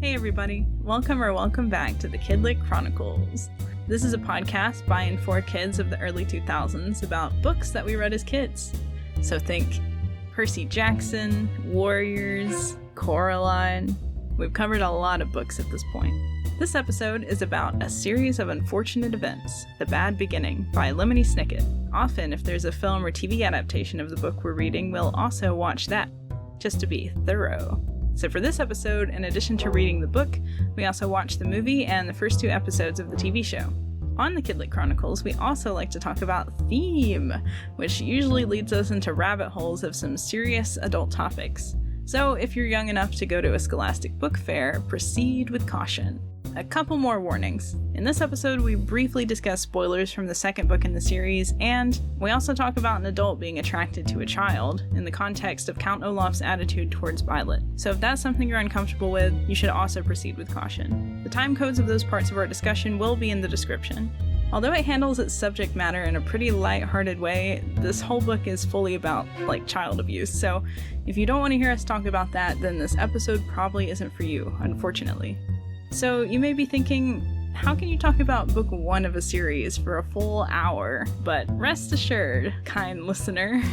Hey everybody, welcome back to the Kidlit Chronicles. This is a podcast by and for kids of the early 2000s about books that we read as kids. So think Percy Jackson, Warriors, Coraline. We've covered a lot of books at this point. This episode is about A Series of Unfortunate Events, The Bad Beginning by Lemony Snicket. Often, if there's a film or TV adaptation of the book we're reading, we'll also watch that, just to be thorough. So for this episode, in addition to reading the book, we also watched the movie and the first 2 episodes of the TV show. On the Kidlit Chronicles, we also like to talk about theme, which usually leads us into rabbit holes of some serious adult topics. So if you're young enough to go to a Scholastic book fair, proceed with caution. A couple more warnings. In this episode, we briefly discuss spoilers from the second book in the series, and we also talk about an adult being attracted to a child in the context of Count Olaf's attitude towards Violet. So if that's something you're uncomfortable with, you should also proceed with caution. The time codes of those parts of our discussion will be in the description. Although it handles its subject matter in a pretty light-hearted way, this whole book is fully about, child abuse, so if you don't want to hear us talk about that, then this episode probably isn't for you, unfortunately. So you may be thinking, how can you talk about book 1 of a series for a full hour? But rest assured, kind listener,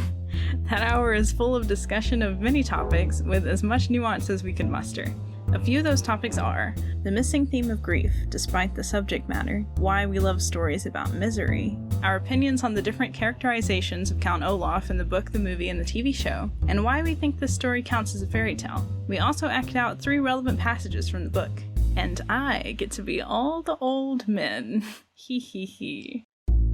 that hour is full of discussion of many topics with as much nuance as we can muster. A few of those topics are the missing theme of grief, despite the subject matter, why we love stories about misery, our opinions on the different characterizations of Count Olaf in the book, the movie, and the TV show, and why we think this story counts as a fairy tale. We also act out 3 relevant passages from the book. And I get to be all the old men. Hee hee hee.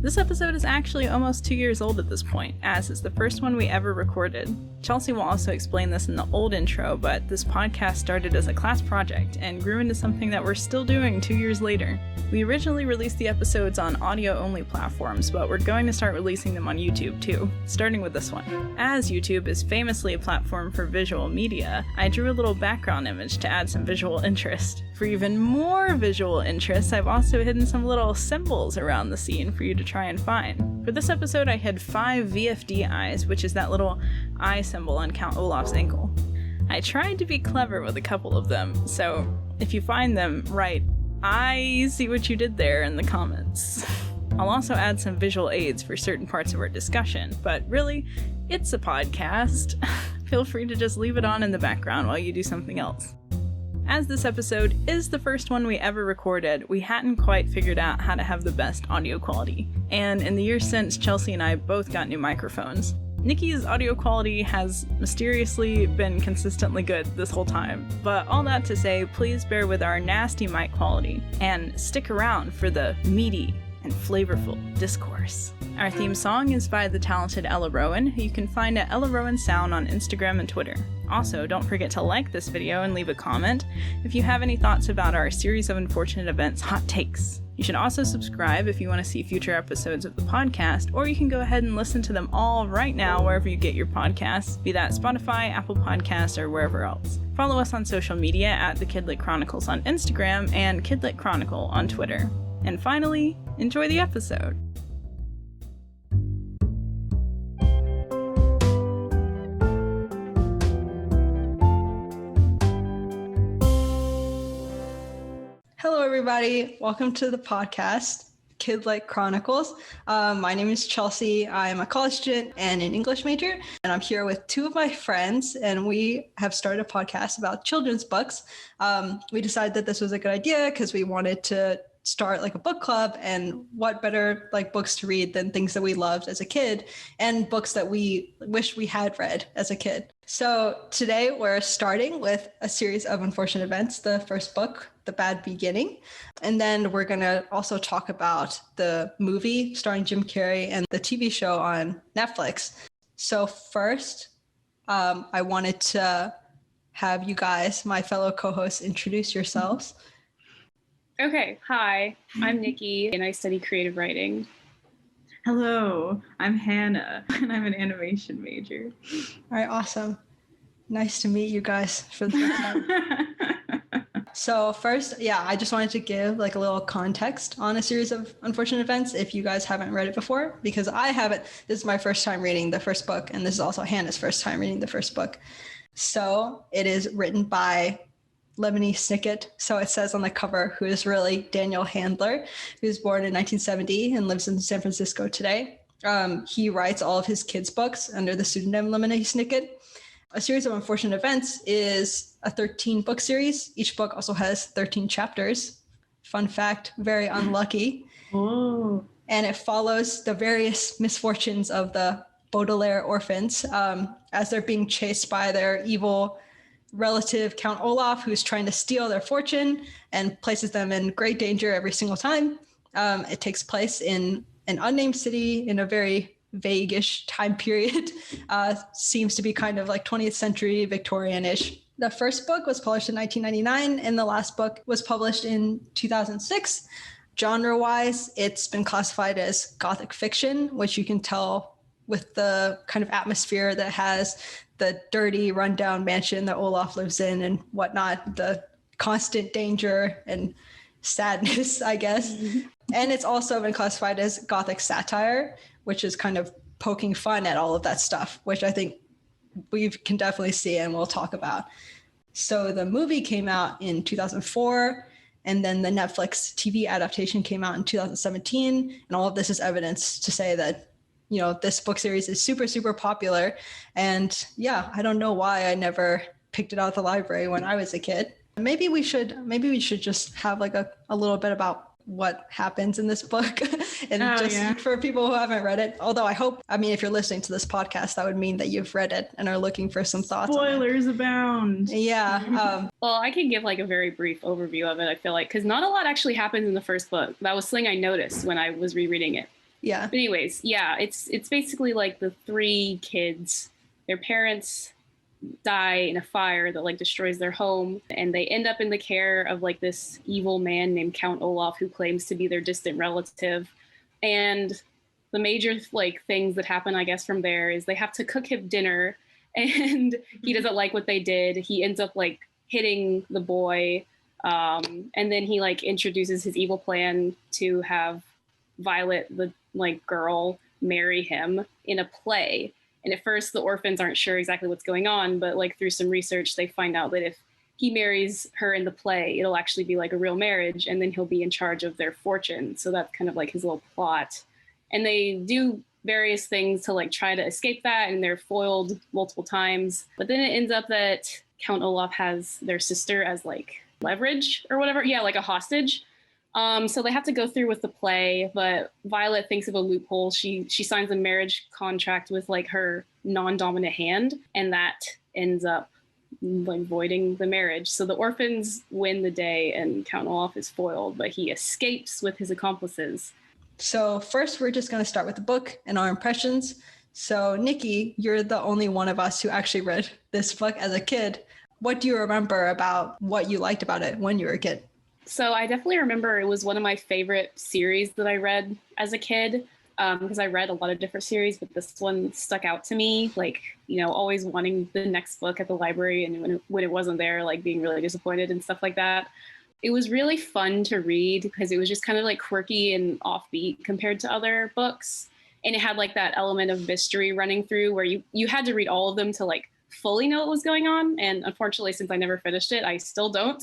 This episode is actually almost 2 years old at this point, as it's the first one we ever recorded. Chelsea will also explain this in the old intro, but this podcast started as a class project and grew into something that we're still doing 2 years later. We originally released the episodes on audio-only platforms, but we're going to start releasing them on YouTube too, starting with this one. As YouTube is famously a platform for visual media, I drew a little background image to add some visual interest. For even more visual interest, I've also hidden some little symbols around the scene for you to try and find. For this episode, I hid 5 VFD eyes, which is that little eye symbol on Count Olaf's ankle. I tried to be clever with a couple of them, so if you find them, write, "I see what you did there" in the comments. I'll also add some visual aids for certain parts of our discussion, but really, it's a podcast. Feel free to just leave it on in the background while you do something else. As this episode is the first one we ever recorded, we hadn't quite figured out how to have the best audio quality. And in the years since, Chelsea and I both got new microphones. Nikki's audio quality has mysteriously been consistently good this whole time. But all that to say, please bear with our nasty mic quality, and stick around for the meaty and flavorful discourse. Our theme song is by the talented Ella Rowan, who you can find at Ella Rowan Sound on Instagram and Twitter. Also, don't forget to like this video and leave a comment if you have any thoughts about our Series of Unfortunate Events hot takes. You should also subscribe if you want to see future episodes of the podcast, or you can go ahead and listen to them all right now wherever you get your podcasts, be that Spotify, Apple Podcasts, or wherever else. Follow us on social media at The Kidlit Chronicles on Instagram and Kidlit Chronicle on Twitter. And finally, enjoy the episode. Hello, everybody. Welcome to the podcast, Kidlit Chronicles. My name is Chelsea. I'm a college student and an English major, and I'm here with 2 of my friends, and we have started a podcast about children's books. We decided that this was a good idea because we wanted to start a book club, and what better books to read than things that we loved as a kid and books that we wish we had read as a kid. So today we're starting with A Series of Unfortunate Events, the first book, The Bad Beginning. And then we're going to also talk about the movie starring Jim Carrey and the TV show on Netflix. So first, I wanted to have you guys, my fellow co-hosts, introduce yourselves. Okay, hi, I'm Nikki and I study creative writing. Hello, I'm Hannah and I'm an animation major. All right, awesome. Nice to meet you guys for the first time. So first, I just wanted to give a little context on A Series of Unfortunate Events if you guys haven't read it before, because I haven't. This is my first time reading the first book, and this is also Hannah's first time reading the first book. So it is written by Lemony Snicket, so it says on the cover, who is really Daniel Handler, who's born in 1970 and lives in San Francisco today. He writes all of his kids' books under the pseudonym Lemony Snicket. A Series of Unfortunate Events is a 13-book series. Each book also has 13 chapters. Fun fact, very unlucky. Oh. And it follows the various misfortunes of the Baudelaire orphans as they're being chased by their evil relative, Count Olaf, who's trying to steal their fortune and places them in great danger every single time. It takes place in an unnamed city in a very vague-ish time period. Seems to be kind of like 20th century Victorian-ish. The first book was published in 1999, and the last book was published in 2006. Genre-wise, it's been classified as Gothic fiction, which you can tell with the kind of atmosphere that has the dirty, rundown mansion that Olaf lives in and whatnot, the constant danger and sadness, I guess. And it's also been classified as Gothic satire, which is kind of poking fun at all of that stuff, which I think we can definitely see and we'll talk about. So the movie came out in 2004, and then the Netflix TV adaptation came out in 2017. And all of this is evidence to say that, you know, this book series is super, super popular. And yeah, I don't know why I never picked it out of the library when I was a kid. Maybe we should just have like a little bit about what happens in this book and for people who haven't read it. Although if you're listening to this podcast, that would mean that you've read it and are looking for some thoughts. Spoilers abound. Yeah. Well, I can give like a very brief overview of it, I feel like, because not a lot actually happens in the first book. That was something I noticed when I was rereading it. Yeah. But anyways, yeah, it's basically like the three kids, their parents die in a fire that like destroys their home, and they end up in the care of like this evil man named Count Olaf, who claims to be their distant relative. And the major like things that happen, I guess, from there is they have to cook him dinner, and he doesn't like what they did. He ends up like hitting the boy, and then he like introduces his evil plan to have Violet, the like girl, marry him in a play. And at first, the orphans aren't sure exactly what's going on, but like through some research, they find out that if he marries her in the play, it'll actually be like a real marriage, and then he'll be in charge of their fortune. So that's kind of like his little plot. And they do various things to like try to escape that, and they're foiled multiple times. But then it ends up that Count Olaf has their sister as like leverage or whatever. Yeah, like a hostage. So they have to go through with the play, but Violet thinks of a loophole. She signs a marriage contract with like her non-dominant hand, and that ends up like voiding the marriage. So the orphans win the day, and Count Olaf is foiled, but he escapes with his accomplices. So first, we're just going to start with the book and our impressions. So Nikki, you're the only one of us who actually read this book as a kid. What do you remember about what you liked about it when you were a kid? So I definitely remember it was one of my favorite series that I read as a kid, because I read a lot of different series, but this one stuck out to me, like, you know, always wanting the next book at the library, and when it wasn't there, like being really disappointed and stuff like that. It was really fun to read because it was just kind of like quirky and offbeat compared to other books. And it had like that element of mystery running through where you had to read all of them to like fully know what was going on. And unfortunately, since I never finished it, I still don't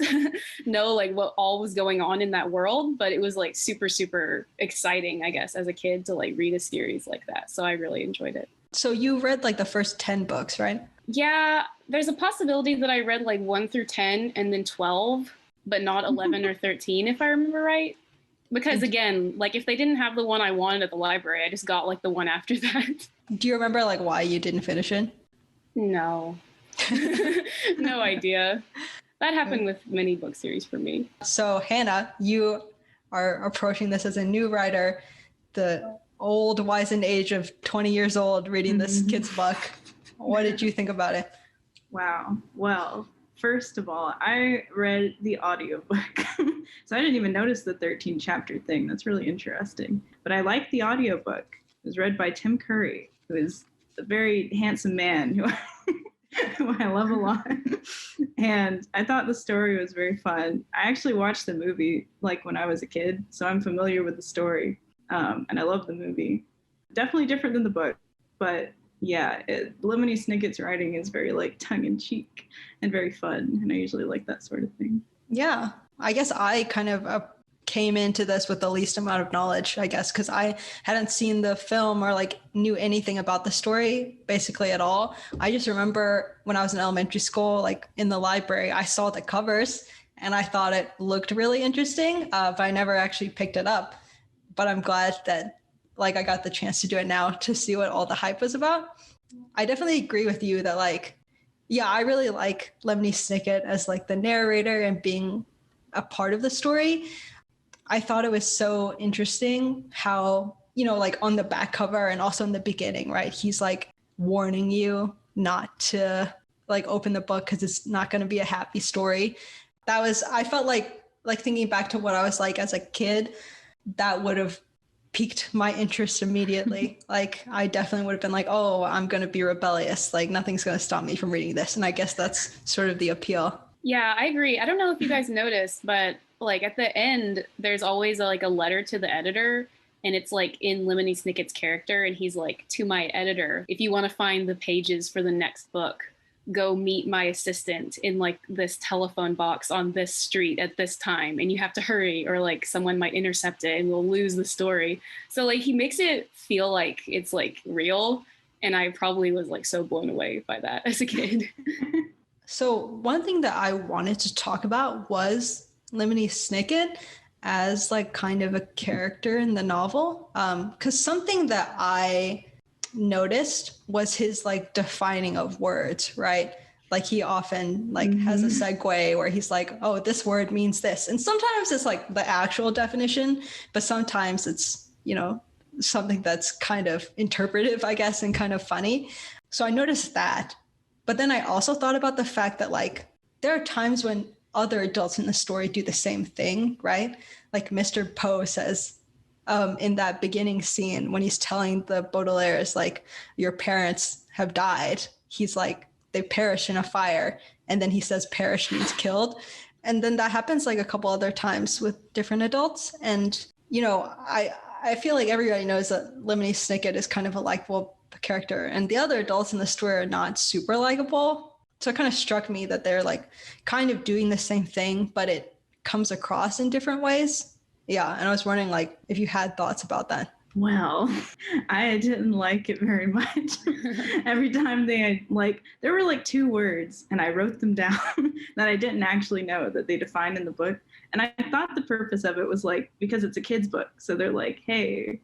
know like what all was going on in that world. But it was like super, super exciting, I guess, as a kid to like read a series like that. So I really enjoyed it. So you read like the first 10 books, right? Yeah, there's a possibility that I read like 1 through 10 and then 12, but not 11 or 13, if I remember right. Because again, like if they didn't have the one I wanted at the library, I just got like the one after that. Do you remember like why you didn't finish it? No. No idea. That happened with many book series for me. So Hannah, you are approaching this as a new writer, the old wizened age of 20 years old, reading this kid's book. What did you think about it? Wow. Well, first of all, I read the audiobook. So I didn't even notice the 13 chapter thing. That's really interesting. But I liked the audiobook. It was read by Tim Curry, who is a very handsome man who I love a lot. And I thought the story was very fun. I actually watched the movie like when I was a kid, so I'm familiar with the story. And I love the movie. Definitely different than the book, but Yeah, Lemony Snicket's writing is very like tongue-in-cheek and very fun, and I usually like that sort of thing. Yeah, I guess I kind of came into this with the least amount of knowledge, I guess, because I hadn't seen the film or like knew anything about the story basically at all. I just remember when I was in elementary school, like in the library, I saw the covers and I thought it looked really interesting, but I never actually picked it up. But I'm glad that like I got the chance to do it now to see what all the hype was about. I definitely agree with you that like, yeah, I really like Lemony Snicket as like the narrator and being a part of the story. I thought it was so interesting how, you know, like on the back cover and also in the beginning, right? He's like warning you not to like open the book because it's not going to be a happy story. That was, I felt like thinking back to what I was like as a kid, that would have piqued my interest immediately. Like I definitely would have been like, oh, I'm going to be rebellious. Like nothing's going to stop me from reading this. And I guess that's sort of the appeal. Yeah, I agree. I don't know if you guys noticed, but like at the end, there's always like a letter to the editor, and it's like in Lemony Snicket's character, and he's like, to my editor, if you want to find the pages for the next book, go meet my assistant in like this telephone box on this street at this time, and you have to hurry or like someone might intercept it and we'll lose the story. So like he makes it feel like it's like real, and I probably was like so blown away by that as a kid. So one thing that I wanted to talk about was Lemony Snicket as like kind of a character in the novel. Because something that I noticed was his like defining of words, right? Like he often like has a segue where he's like, oh, this word means this. And sometimes it's like the actual definition, but sometimes it's, you know, something that's kind of interpretive, I guess, and kind of funny. So I noticed that. But then I also thought about the fact that like there are times when other adults in the story do the same thing, right? Like Mr.Poe says in that beginning scene when he's telling the Baudelaires like your parents have died. He's like they perished in a fire, and then he says perish means killed. And then that happens like a couple other times with different adults. And you know, I feel like everybody knows that Lemony Snicket is kind of a likable character, and the other adults in the story are not super likable. So it kind of struck me that they're like kind of doing the same thing, but it comes across in different ways. Yeah, and I was wondering like if you had thoughts about that. Well, I didn't like it very much. Every time they like, there were like 2 words, and I wrote them down that I didn't actually know that they defined in the book. And I thought the purpose of it was like because it's a kid's book, so they're like, hey,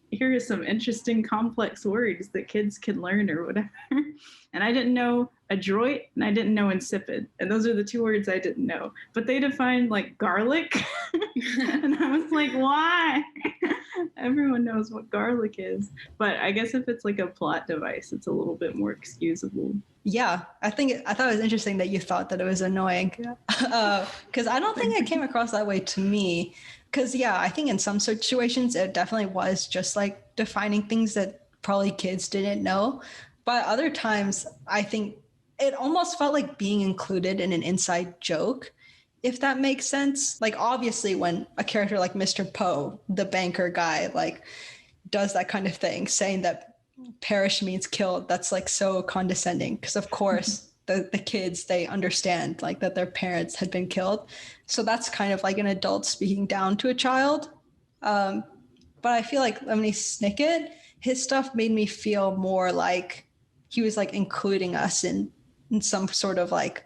here are some interesting complex words that kids can learn or whatever. And I didn't know adroit and I didn't know insipid. And those are the 2 words I didn't know. But they defined like garlic. And I was like, why? Everyone knows what garlic is. But I guess if it's like a plot device, it's a little bit more excusable. Yeah, I thought it was interesting that you thought that it was annoying. Because I don't think it came across that way to me. Because, yeah, I think in some situations it definitely was just like defining things that probably kids didn't know. But other times, I think it almost felt like being included in an inside joke, if that makes sense. Like, obviously, when a character like Mr.Poe, the banker guy, like does that kind of thing, saying that perish means killed, that's like so condescending. Because, of course, the kids, they understand like that their parents had been killed. So that's kind of like an adult speaking down to a child. But I feel like Lemony Snicket, his stuff made me feel more like he was like including us in some sort of like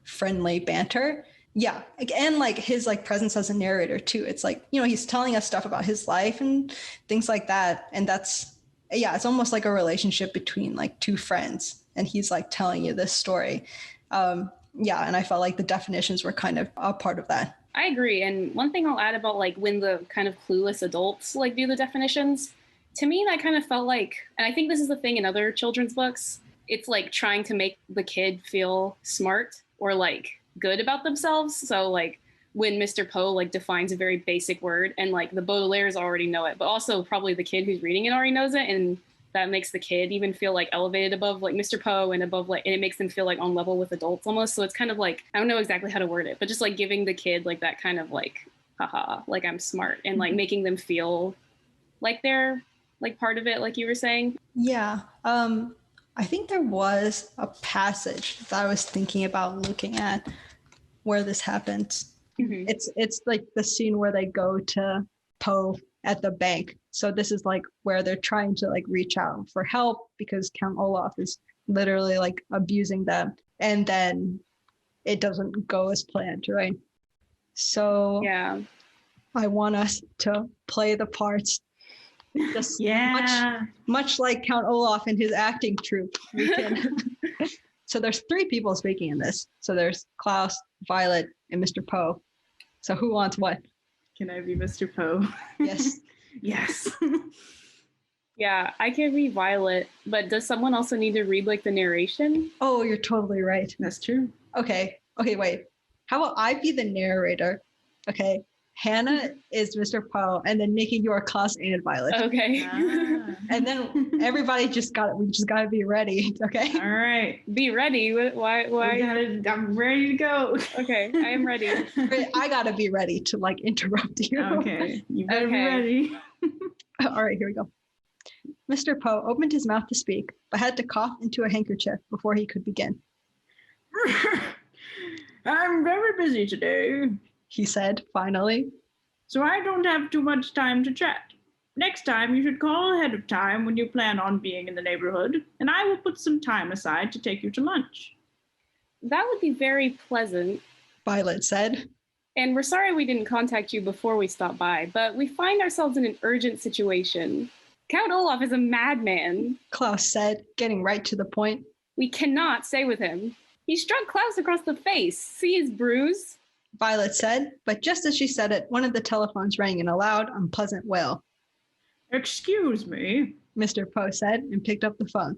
friendly banter. Yeah. And like his like presence as a narrator too. It's like, you know, he's telling us stuff about his life and things like that. And that's, yeah, it's almost like a relationship between like 2 friends. And he's like telling you this story. Yeah. And I felt like the definitions were kind of a part of that. I agree. And one thing I'll add about like when the kind of clueless adults like do the definitions, to me, that kind of felt like, and I think this is the thing in other children's books, it's like trying to make the kid feel smart or like good about themselves. So like when Mr.Poe like defines a very basic word and like the Baudelaires already know it, but also probably the kid who's reading it already knows it. And that makes the kid even feel like elevated above like Mr.Poe and above like, and it makes them feel like on level with adults almost. So it's kind of like, I don't know exactly how to word it, but just like giving the kid like that kind of like, haha, like I'm smart, and like making them feel like they're like part of it, like you were saying. Yeah. I think there was a passage that I was thinking about looking at where this happens. Mhm. It's like the scene where they go to Poe at the bank. So this is like where they're trying to like reach out for help because Count Olaf is literally like abusing them, and then it doesn't go as planned, right? So Yeah. I want us to play the parts, just Yeah. much like Count Olaf and his acting troupe. We can. So there's 3 people speaking in this. So there's Klaus, Violet, and Mr. Poe. So who wants what? Can I be Mr. Poe? Yes. Yes. Yeah, I can read Violet, but does someone also need to read like the narration? Oh, you're totally right. That's true. Okay, wait. How about I be the narrator? Okay. Hannah is Mr. Poe, and then Nikki, you are Klaus and Violet. Okay. Ah. And then everybody we just gotta be ready. Okay. All right. Be ready. Why? I'm ready to go. Okay, I am ready. Wait, I gotta be ready to like interrupt you. Okay. You better be Okay. ready. All right, here we go. Mr. Poe opened his mouth to speak, but had to cough into a handkerchief before he could begin. I'm very busy today, He said, finally. so I don't have too much time to chat. Next time, you should call ahead of time when you plan on being in the neighborhood, and I will put some time aside to take you to lunch. That would be very pleasant. Violet said. And we're sorry we didn't contact you before we stopped by, but we find ourselves in an urgent situation. Count Olaf is a madman. Klaus said, getting right to the point. We cannot stay with him. He struck Klaus across the face. See his bruise? Violet said, but just as she said it, one of the telephones rang in a loud, unpleasant wail. Excuse me. Mr. Poe said and picked up the phone.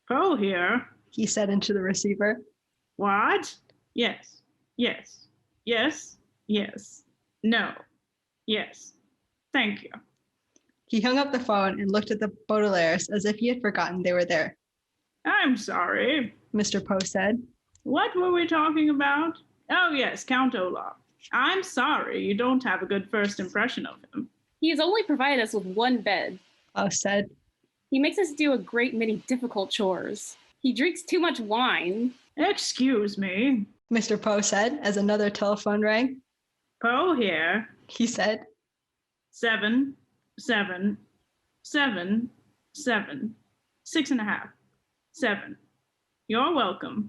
Poe here. He said into the receiver. What? Yes. Yes. Yes. Yes. No. Yes. Thank you. He hung up the phone and looked at the Baudelaires as if he had forgotten they were there. I'm sorry. Mr. Poe said. What were we talking about? Oh, yes, Count Olaf. I'm sorry you don't have a good first impression of him. He has only provided us with one bed. Klaus said. He makes us do a great many difficult chores. He drinks too much wine. Excuse me. Mr. Poe said as another telephone rang. Poe here. He said. 7, 7, 7, 7, 6.5, 7. You're welcome.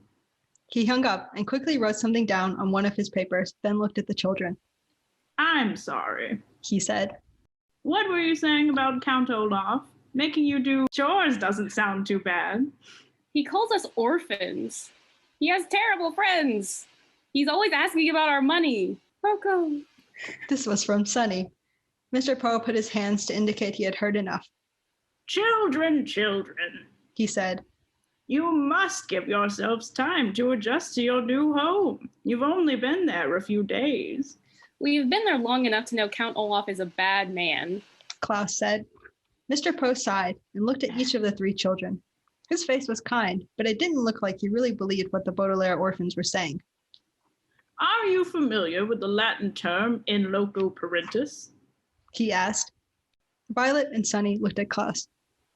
He hung up and quickly wrote something down on one of his papers, then looked at the children. I'm sorry. He said. What were you saying about Count Olaf? Making you do chores doesn't sound too bad. He calls us orphans. He has terrible friends. He's always asking about our money. Coco. This was from Sonny. Mr. Poe put his hands to indicate he had heard enough. Children, He said. you must give yourselves time to adjust to your new home. You've only been there a few days. We've been there long enough to know Count Olaf is a bad man. Klaus said. Mr. Poe sighed and looked at each of the 3 children. His face was kind, but it didn't look like he really believed what the Baudelaire orphans were saying. Are you familiar with the Latin term in loco parentis? He asked. Violet and Sonny looked at Klaus.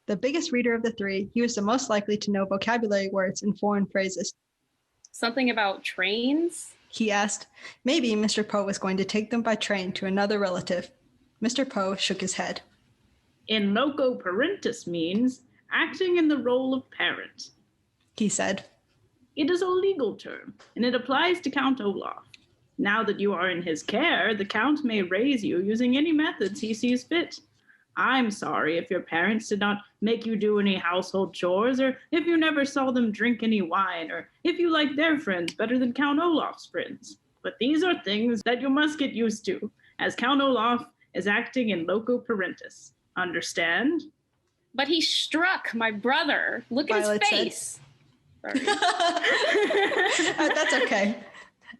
The biggest reader of the 3, he was the most likely to know vocabulary words and foreign phrases. Something about trains? He asked. Maybe Mr. Poe was going to take them by train to another relative. Mr. Poe shook his head. In loco parentis means acting in the role of parent. He said. It is a legal term, and it applies to Count Olaf. Now that you are in his care, the Count may raise you using any methods he sees fit. I'm sorry if your parents did not make you do any household chores, or if you never saw them drink any wine, or if you like their friends better than Count Olaf's friends. But these are things that you must get used to, as Count Olaf is acting in loco parentis. Understand? But he struck my brother. Look Violet at said. his face. Sorry. That's okay.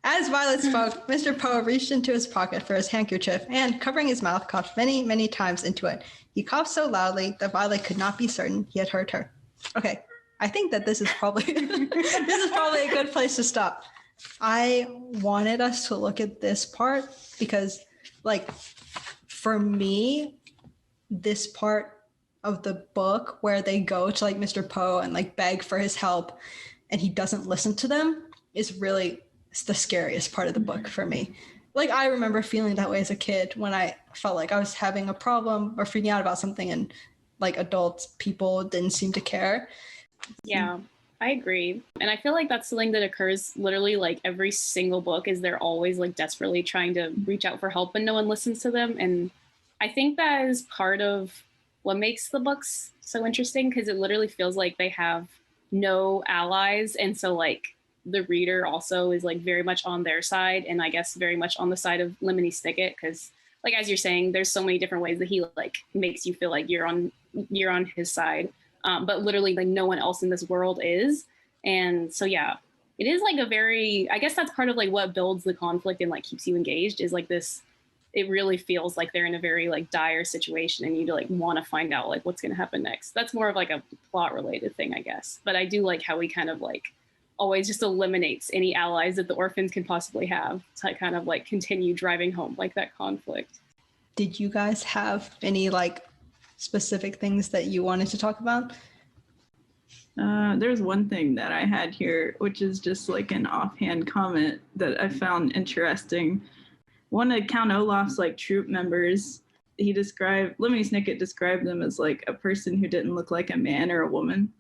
As Violet spoke, Mr. Poe reached into his pocket for his handkerchief and, covering his mouth, coughed many, many times into it. He coughed so loudly that Violet could not be certain he had heard her. Okay, I think that this is probably a good place to stop. I wanted us to look at this part because, like, for me, this part of the book where they go to like Mr. Poe and like beg for his help and he doesn't listen to them is really the scariest part of the book for me. Like, I remember feeling that way as a kid when I felt like I was having a problem or freaking out about something and like adult people didn't seem to care. Yeah, I agree. And I feel like that's something that occurs literally like every single book is they're always like desperately trying to reach out for help and no one listens to them. And I think that is part of what makes the books so interesting, because it literally feels like they have no allies. And so like the reader also is like very much on their side, and I guess very much on the side of Lemony Snicket, because like as you're saying, there's so many different ways that he like makes you feel like you're on his side, but literally like no one else in this world is. And so yeah, it is like a very, I guess that's part of like what builds the conflict and like keeps you engaged, is like this, it really feels like they're in a very like dire situation and you like want to find out like what's going to happen next. That's more of like a plot related thing, I guess, but I do like how we kind of like always just eliminates any allies that the orphans can possibly have to kind of like continue driving home like that conflict. Did you guys have any like specific things that you wanted to talk about? There's one thing that I had here, which is just like an offhand comment that I found interesting. One of Count Olaf's like troop members, Lemony Snicket described them as like a person who didn't look like a man or a woman.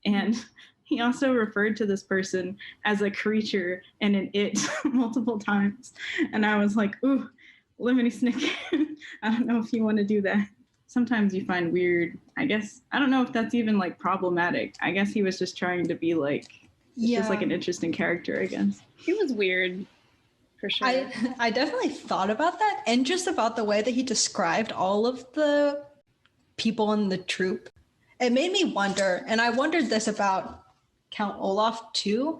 And he also referred to this person as a creature and an it multiple times. And I was like, ooh, Lemony Snicket, I don't know if you want to do that. Sometimes you find weird, I guess, I don't know if that's even like problematic. I guess he was just trying to be like, just like an interesting character, I guess. He was weird, for sure. I definitely thought about that, and just about the way that he described all of the people in the troop. It made me wonder, and I wondered this about Count Olaf too.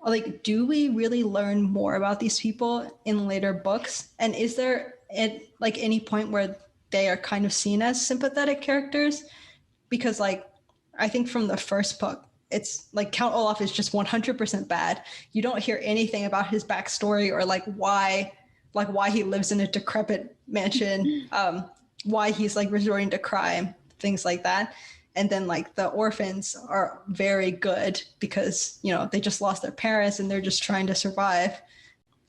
Like, do we really learn more about these people in later books? And is there at like any point where they are kind of seen as sympathetic characters? Because like, I think from the first book, it's like Count Olaf is just 100% bad. You don't hear anything about his backstory or like why he lives in a decrepit mansion, why he's like resorting to crime, things like that. And then like the orphans are very good because, you know, they just lost their parents and they're just trying to survive.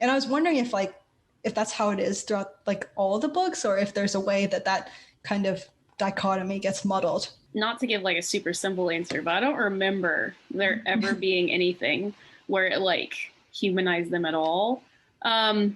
And I was wondering if that's how it is throughout like all the books, or if there's a way that kind of dichotomy gets muddled. Not to give like a super simple answer, but I don't remember there ever being anything where it like humanized them at all,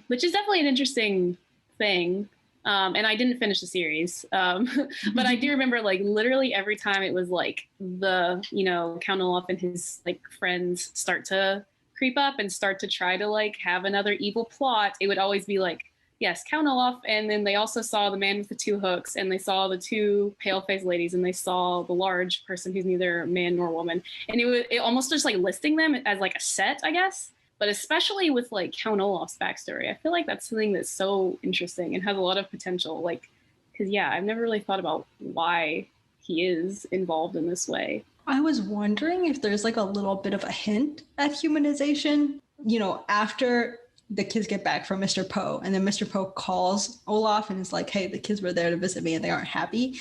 which is definitely an interesting thing. And I didn't finish the series, but I do remember like literally every time it was like the, you know, Count Olaf and his like friends start to creep up and start to try to like have another evil plot, it would always be like, yes, Count Olaf, and then they also saw the man with the two hooks, and they saw the two pale-faced ladies, and they saw the large person who's neither man nor woman. And it almost just like listing them as like a set, I guess. But especially with like Count Olaf's backstory, I feel like that's something that's so interesting and has a lot of potential. Like, because yeah, I've never really thought about why he is involved in this way. I was wondering if there's like a little bit of a hint at humanization, you know, after the kids get back from Mr. Poe, and then Mr. Poe calls Olaf and is like, hey, the kids were there to visit me and they aren't happy.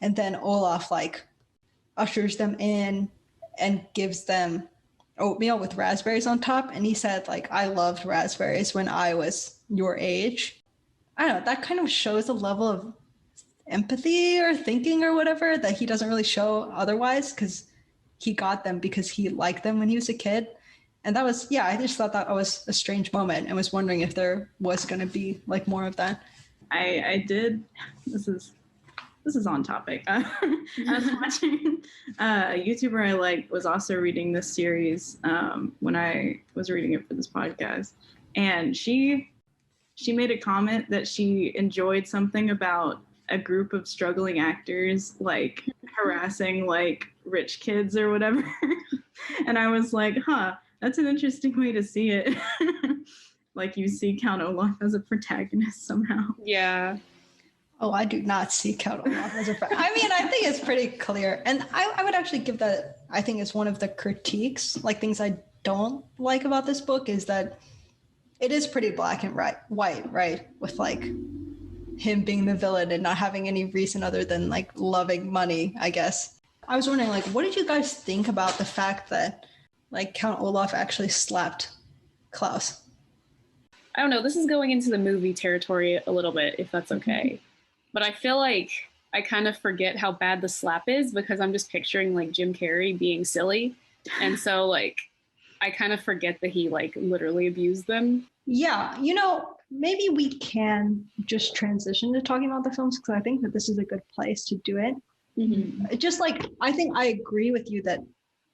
And then Olaf like ushers them in and gives them oatmeal with raspberries on top. And he said like, I loved raspberries when I was your age. I don't know, that kind of shows a level of empathy or thinking or whatever that he doesn't really show otherwise, because he got them because he liked them when he was a kid. And that was, yeah, I just thought that was a strange moment and was wondering if there was going to be like more of that. I did. This is on topic. I was watching a YouTuber I like was also reading this series when I was reading it for this podcast. And she made a comment that she enjoyed something about a group of struggling actors like harassing like rich kids or whatever. And I was like, huh. That's an interesting way to see it. Like you see Count Olaf as a protagonist somehow. Yeah. Oh, I do not see Count Olaf as a I mean, I think it's pretty clear. And I would actually give that, I think it's one of the critiques, like things I don't like about this book is that it is pretty black and white, right? With like him being the villain and not having any reason other than like loving money, I guess. I was wondering, like, what did you guys think about the fact that like Count Olaf actually slapped Klaus? I don't know. This is going into the movie territory a little bit, if that's okay. But I feel like I kind of forget how bad the slap is because I'm just picturing like Jim Carrey being silly. And so like I kind of forget that he like literally abused them. Yeah, maybe we can just transition to talking about the films because I think that this is a good place to do it. Mm-hmm. Just like, I think I agree with you that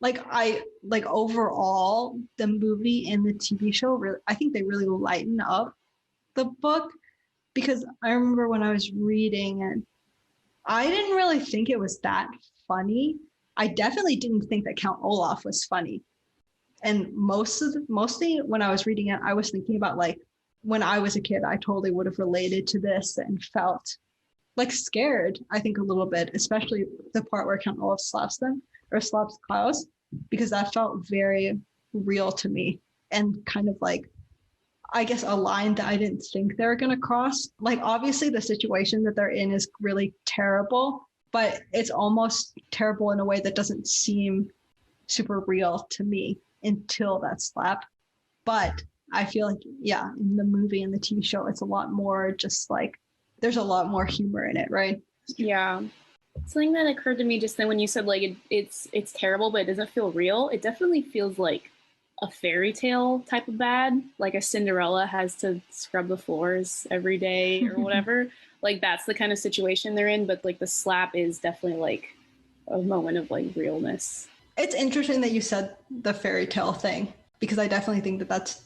like overall the movie and the TV show really, I think they really lighten up the book, because I remember when I was reading it, I didn't really think it was that funny. I definitely didn't think that Count Olaf was funny. And mostly when I was reading it, I was thinking about like when I was a kid, I totally would have related to this and felt like scared, I think a little bit, especially the part where Count Olaf slaps Klaus, because that felt very real to me and kind of like, I guess, a line that I didn't think they were going to cross. Like, obviously the situation that they're in is really terrible, but it's almost terrible in a way that doesn't seem super real to me until that slap. But I feel like, yeah, in the movie and the TV show, it's a lot more just like, there's a lot more humor in it, right? Yeah. Something that occurred to me just then when you said like it's terrible, but it doesn't feel real. It definitely feels like a fairy tale type of bad, like a Cinderella has to scrub the floors every day or whatever. Like that's the kind of situation they're in, but like the slap is definitely like a moment of like realness. It's interesting that you said the fairy tale thing, because I definitely think that that's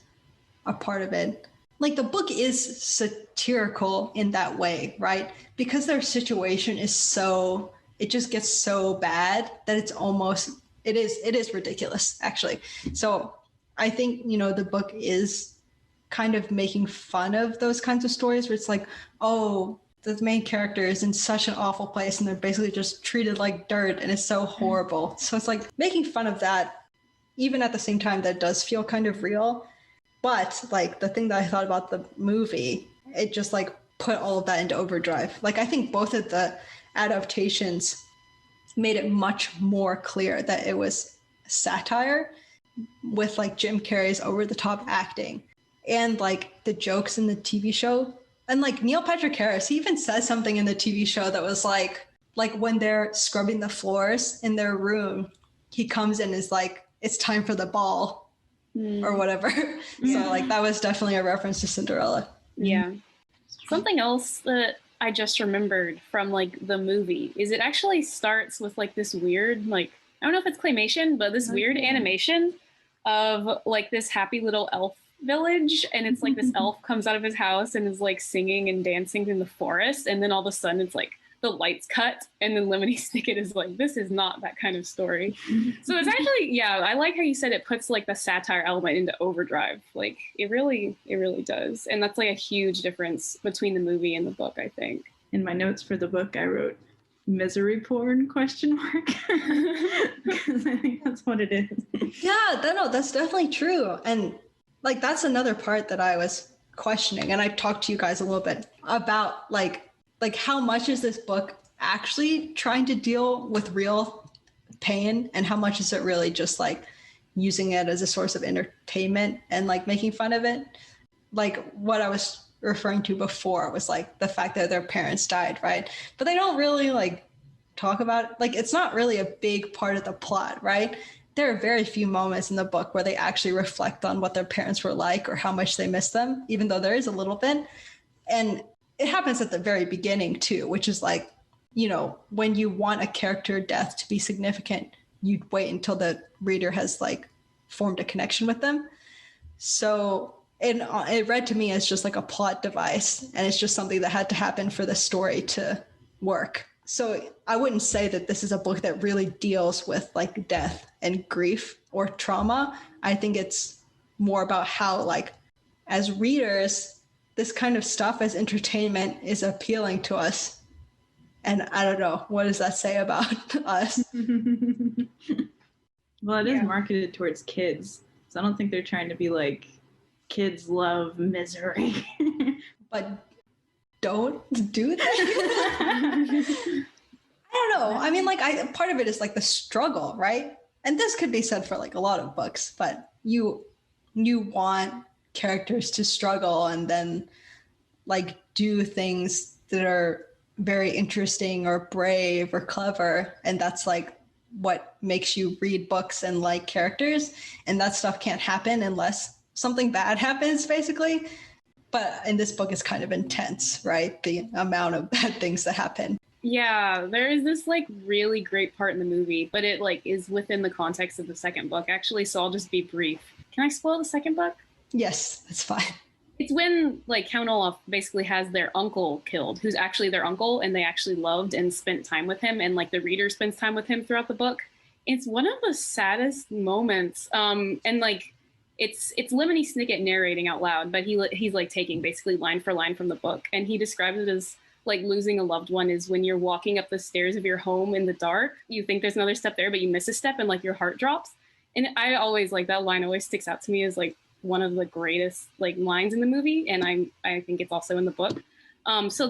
a part of it. Like the book is satirical in that way, right? Because their situation is so, it just gets so bad that it's almost, it is ridiculous, actually. So I think, the book is kind of making fun of those kinds of stories where it's like, oh, the main character is in such an awful place and they're basically just treated like dirt and it's so horrible. So it's like making fun of that, even at the same time that does feel kind of real. But like the thing that I thought about the movie, it just like put all of that into overdrive. Like I think both of the adaptations made it much more clear that it was satire with like Jim Carrey's over the top acting and like the jokes in the TV show. And like Neil Patrick Harris, he even says something in the TV show that was like when they're scrubbing the floors in their room, he comes in and is like, it's time for the ball. Or whatever. So like that was definitely a reference to Cinderella. Yeah. Something else that I just remembered from like the movie is it actually starts with like this weird, like, I don't know if it's claymation, but this weird animation of like this happy little elf village. And it's like this elf comes out of his house and is like singing and dancing in the forest. And then all of a sudden it's like the lights cut and then Lemony Snicket is like, this is not that kind of story. So it's actually, yeah, I like how you said it puts like the satire element into overdrive. Like it really does. And that's like a huge difference between the movie and the book, I think. In my notes for the book, I wrote misery porn ? Because I think that's what it is. Yeah, that's definitely true. And like, that's another part that I was questioning. And I talked to you guys a little bit about like how much is this book actually trying to deal with real pain and how much is it really just like using it as a source of entertainment and like making fun of it? Like what I was referring to before was like the fact that their parents died, right? But they don't really like talk about it. Like it's not really a big part of the plot, right? There are very few moments in the book where they actually reflect on what their parents were like or how much they miss them, even though there is a little bit. And it happens at the very beginning too, which is like, when you want a character death to be significant, you'd wait until the reader has like formed a connection with them. So it read to me as just like a plot device, and it's just something that had to happen for the story to work. So I wouldn't say that this is a book that really deals with like death and grief or trauma. I think it's more about how like as readers, this kind of stuff as entertainment is appealing to us. And I don't know, what does that say about us? Well, it is marketed towards kids. So I don't think they're trying to be like, kids love misery. But don't do that. I don't know. I mean, like, part of it is like the struggle, right? And this could be said for like a lot of books, but you want characters to struggle and then like do things that are very interesting or brave or clever, and that's like what makes you read books and like characters, and that stuff can't happen unless something bad happens, basically. But in this book, it's kind of intense, right? The amount of bad things that happen. Yeah, there is this like really great part in the movie, but it like is within the context of the second book, actually, so I'll just be brief. Can I spoil the second book? Yes, that's fine. It's when like Count Olaf basically has their uncle killed, who's actually their uncle, and they actually loved and spent time with him, and like the reader spends time with him throughout the book. It's one of the saddest moments, and like it's Lemony Snicket narrating out loud, but he's like taking basically line for line from the book, and he describes it as like losing a loved one is when you're walking up the stairs of your home in the dark, you think there's another step there, but you miss a step and like your heart drops. And I always like that line always sticks out to me as like one of the greatest like lines in the movie, and I think it's also in the book. So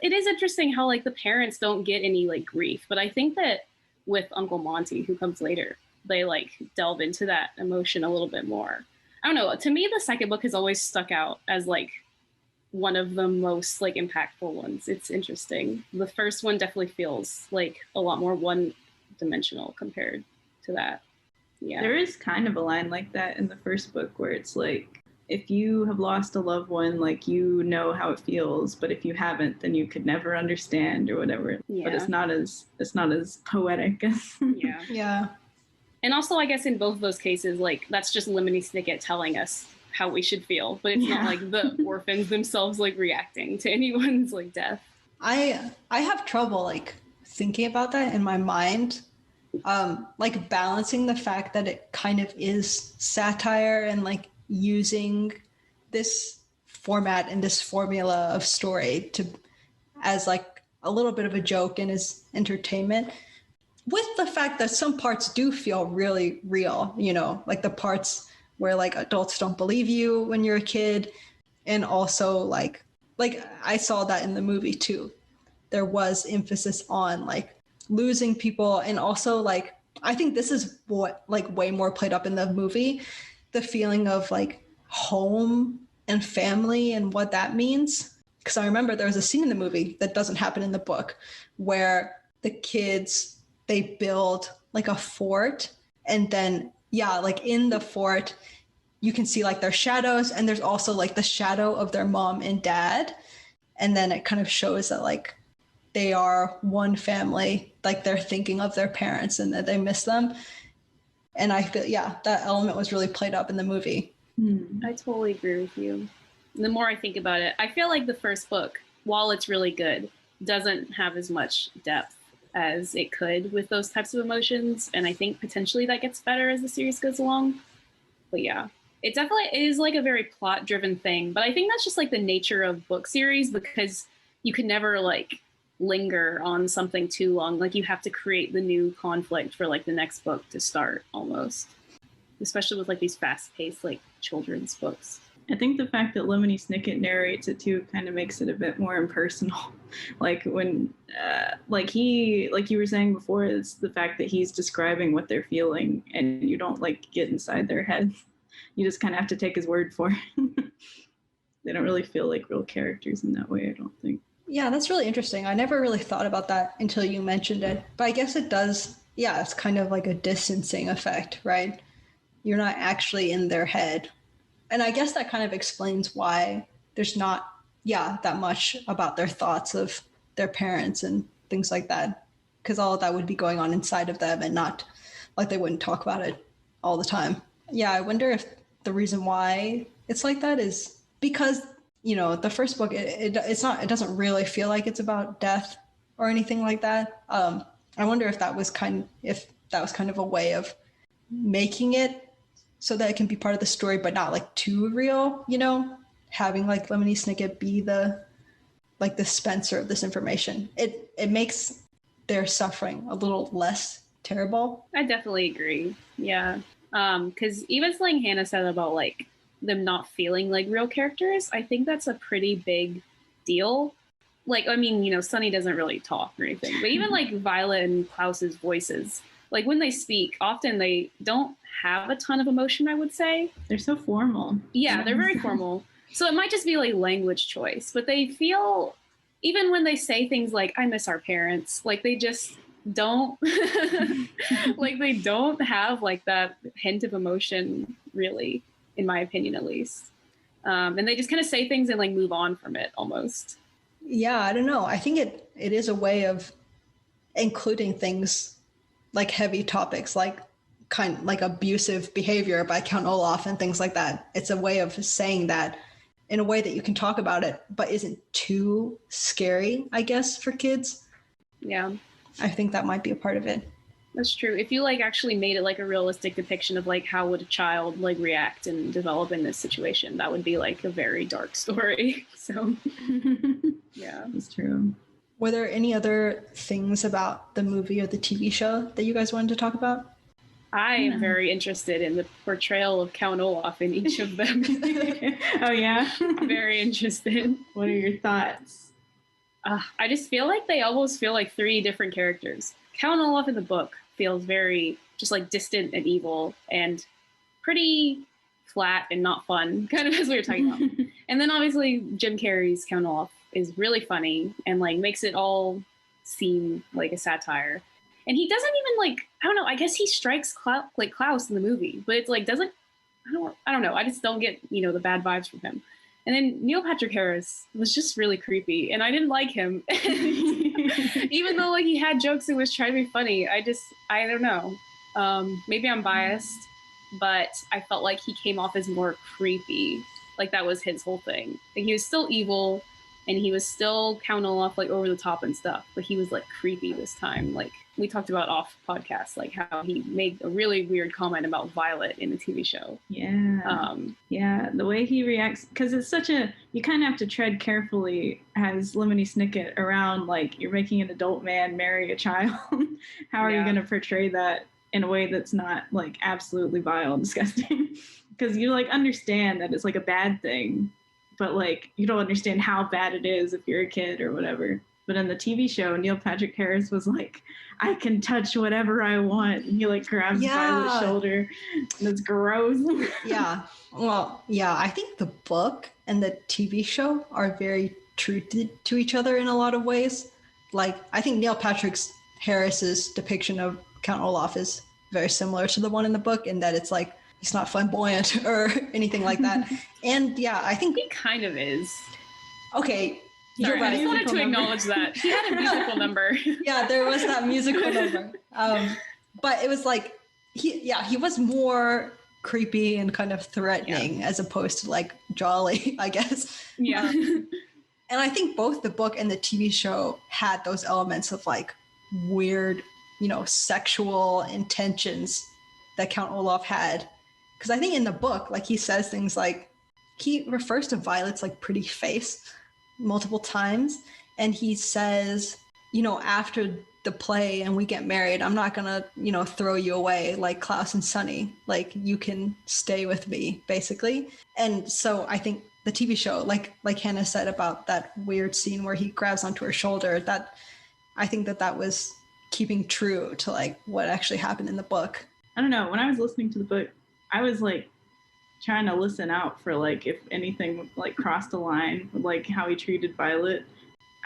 it is interesting how like the parents don't get any like grief, but I think that with Uncle Monty, who comes later, they like delve into that emotion a little bit more. I don't know. To me, the second book has always stuck out as like one of the most like impactful ones. It's interesting. The first one definitely feels like a lot more one-dimensional compared to that. Yeah. There is kind of a line like that in the first book where it's like, if you have lost a loved one, like you know how it feels, but if you haven't, then you could never understand or whatever. Yeah. But it's not as poetic. Yeah. Yeah. And also, I guess in both of those cases, like that's just Lemony Snicket telling us how we should feel, but it's not like the orphans themselves like reacting to anyone's like death. I have trouble like thinking about that in my mind, like balancing the fact that it kind of is satire and like using this format and this formula of story to as like a little bit of a joke and as entertainment, with the fact that some parts do feel really real, you know, like the parts where like adults don't believe you when you're a kid. And also like I saw that in the movie too. There was emphasis on like losing people, and also like I think this is what like way more played up in the movie, the feeling of like home and family and what that means. Because I remember there was a scene in the movie that doesn't happen in the book where the kids, they build like a fort, and then like in the fort you can see like their shadows, and there's also like the shadow of their mom and dad, and then it kind of shows that like they are one family, like they're thinking of their parents and that they miss them. And I feel that element was really played up in the movie. I totally agree with you. The more I think about it, I feel like the first book, while it's really good, doesn't have as much depth as it could with those types of emotions, and I think potentially that gets better as the series goes along. But yeah, it definitely is like a very plot driven thing, but I think that's just like the nature of book series, because you can never like linger on something too long. Like you have to create the new conflict for like the next book to start, almost, especially with like these fast paced like children's books. I think the fact that Lemony Snicket narrates it too kind of makes it a bit more impersonal. Like when, like you were saying before, it's the fact that he's describing what they're feeling, and you don't like get inside their head. You just kind of have to take his word for it. They don't really feel like real characters in that way, I don't think. Yeah, that's really interesting. I never really thought about that until you mentioned it, but I guess it does. Yeah, it's kind of like a distancing effect, right? You're not actually in their head. And I guess that kind of explains why there's not, that much about their thoughts of their parents and things like that. Because all of that would be going on inside of them, and not like they wouldn't talk about it all the time. Yeah, I wonder if the reason why it's like that is because, you know, the first book, it doesn't really feel like it's about death or anything like that. I wonder if that was kind of a way of making it so that it can be part of the story, but not like too real, you know, having like Lemony Snicket be the dispenser of this information. It makes their suffering a little less terrible. I definitely agree. Yeah. Because even something Hannah said about like them not feeling like real characters, I think that's a pretty big deal. like, I mean, you know, Sunny doesn't really talk or anything, but even like Violet and Klaus's voices, like when they speak, often they don't have a ton of emotion, I would say. They're so formal. Yeah, they're very formal. So it might just be like language choice, but they feel, even when they say things like, I miss our parents, like they just don't, like they don't have like that hint of emotion, really, in my opinion, at least. And they just kind of say things and like move on from it almost. Yeah, I don't know. I think it is a way of including things like heavy topics, like like abusive behavior by Count Olaf and things like that. It's a way of saying that in a way that you can talk about it, but isn't too scary, I guess, for kids. Yeah. I think that might be a part of it. That's true. If you like actually made it like a realistic depiction of like how would a child like react and develop in this situation, that would be like a very dark story. So yeah, it's true. Were there any other things about the movie or the TV show that you guys wanted to talk about? I am very interested in the portrayal of Count Olaf in each of them. Oh yeah? Very interested. What are your thoughts? I just feel like they almost feel like three different characters. Count Olaf in the book feels very just like distant and evil and pretty flat and not fun, kind of as we were talking about. And then obviously Jim Carrey's Count Olaf is really funny and like makes it all seem like a satire. And he doesn't even like, I don't know, I guess he strikes like Klaus in the movie, but it's like doesn't, I don't know, I just don't get, you know, the bad vibes from him. And then Neil Patrick Harris was just really creepy and I didn't like him. Even though like he had jokes and was trying to be funny, I don't know. Maybe I'm biased, but I felt like he came off as more creepy. Like that was his whole thing. Like he was still evil and he was still Count Olaf like over the top and stuff, but he was like creepy this time. Like we talked about off podcast, like how he made a really weird comment about Violet in the TV show. Yeah. Yeah, the way he reacts, because it's such a, you kind of have to tread carefully as Lemony Snicket around, like, you're making an adult man marry a child. How are you going to portray that in a way that's not, like, absolutely vile and disgusting? Because you, like, understand that it's, like, a bad thing, but, like, you don't understand how bad it is if you're a kid or whatever. But in the TV show, Neil Patrick Harris was like, I can touch whatever I want. And he like grabs Violet's shoulder. And it's gross. Yeah. Well, yeah, I think the book and the TV show are very true to each other in a lot of ways. Like, I think Neil Patrick Harris's depiction of Count Olaf is very similar to the one in the book in that it's like, he's not flamboyant or anything like that. And yeah, I think he kind of is. Okay. Sorry, I just wanted to acknowledge that. He had a musical number. Yeah, there was that musical number. But it was like, he was more creepy and kind of threatening as opposed to like jolly, I guess. Yeah. And I think both the book and the TV show had those elements of like weird, you know, sexual intentions that Count Olaf had. Because I think in the book, like he says things like, he refers to Violet's like pretty face multiple times, and he says, you know, after the play and we get married, I'm not gonna, you know, throw you away like Klaus and Sunny, like you can stay with me basically. And so I think the TV show, like Hannah said about that weird scene where he grabs onto her shoulder, that I think that was keeping true to like what actually happened in the book. I don't know, when I was listening to the book, I was like trying to listen out for like if anything like crossed the line, like how he treated Violet.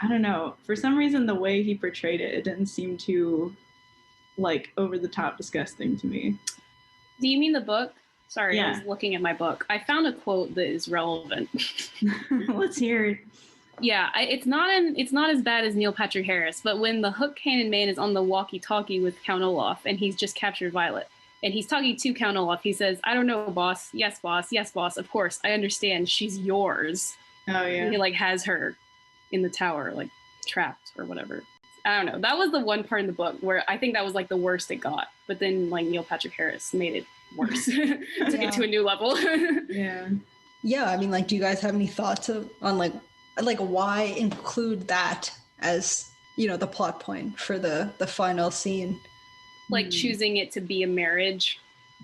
I don't know, for some reason the way he portrayed it didn't seem too like over the top disgusting to me. Do you mean the book? Sorry, yeah. I was looking at my book. I found a quote that is relevant. Let's hear it. Yeah, it's not as bad as Neil Patrick Harris, but when the Hook Cannon Man is on the walkie-talkie with Count Olaf and he's just captured Violet, and he's talking to Count Olaf. He says, I don't know, boss. Yes, boss. Yes, boss. Of course. I understand. She's yours. Oh, yeah. And he, like, has her in the tower, like, trapped or whatever. I don't know. That was the one part in the book where I think that was, like, the worst it got. But then, like, Neil Patrick Harris made it worse. Took it to a new level. Yeah. Yeah, I mean, like, do you guys have any thoughts on, like why include that as, you know, the plot point for the final scene? Like choosing it to be a marriage.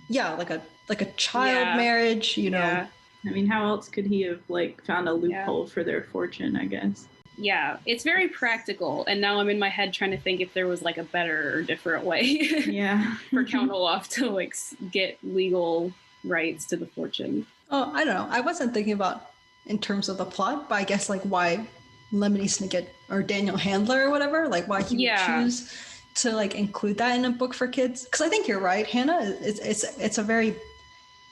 Yeah, like a child marriage, you know. Yeah. I mean, how else could he have like found a loophole for their fortune, I guess? Yeah, it's very practical, and now I'm in my head trying to think if there was like a better or different way Yeah. for Count Olaf to like get legal rights to the fortune. Oh, I don't know. I wasn't thinking about in terms of the plot, but I guess like why Lemony Snicket or Daniel Handler or whatever, like why he would choose to like include that in a book for kids. Because I think you're right, Hannah. It's a very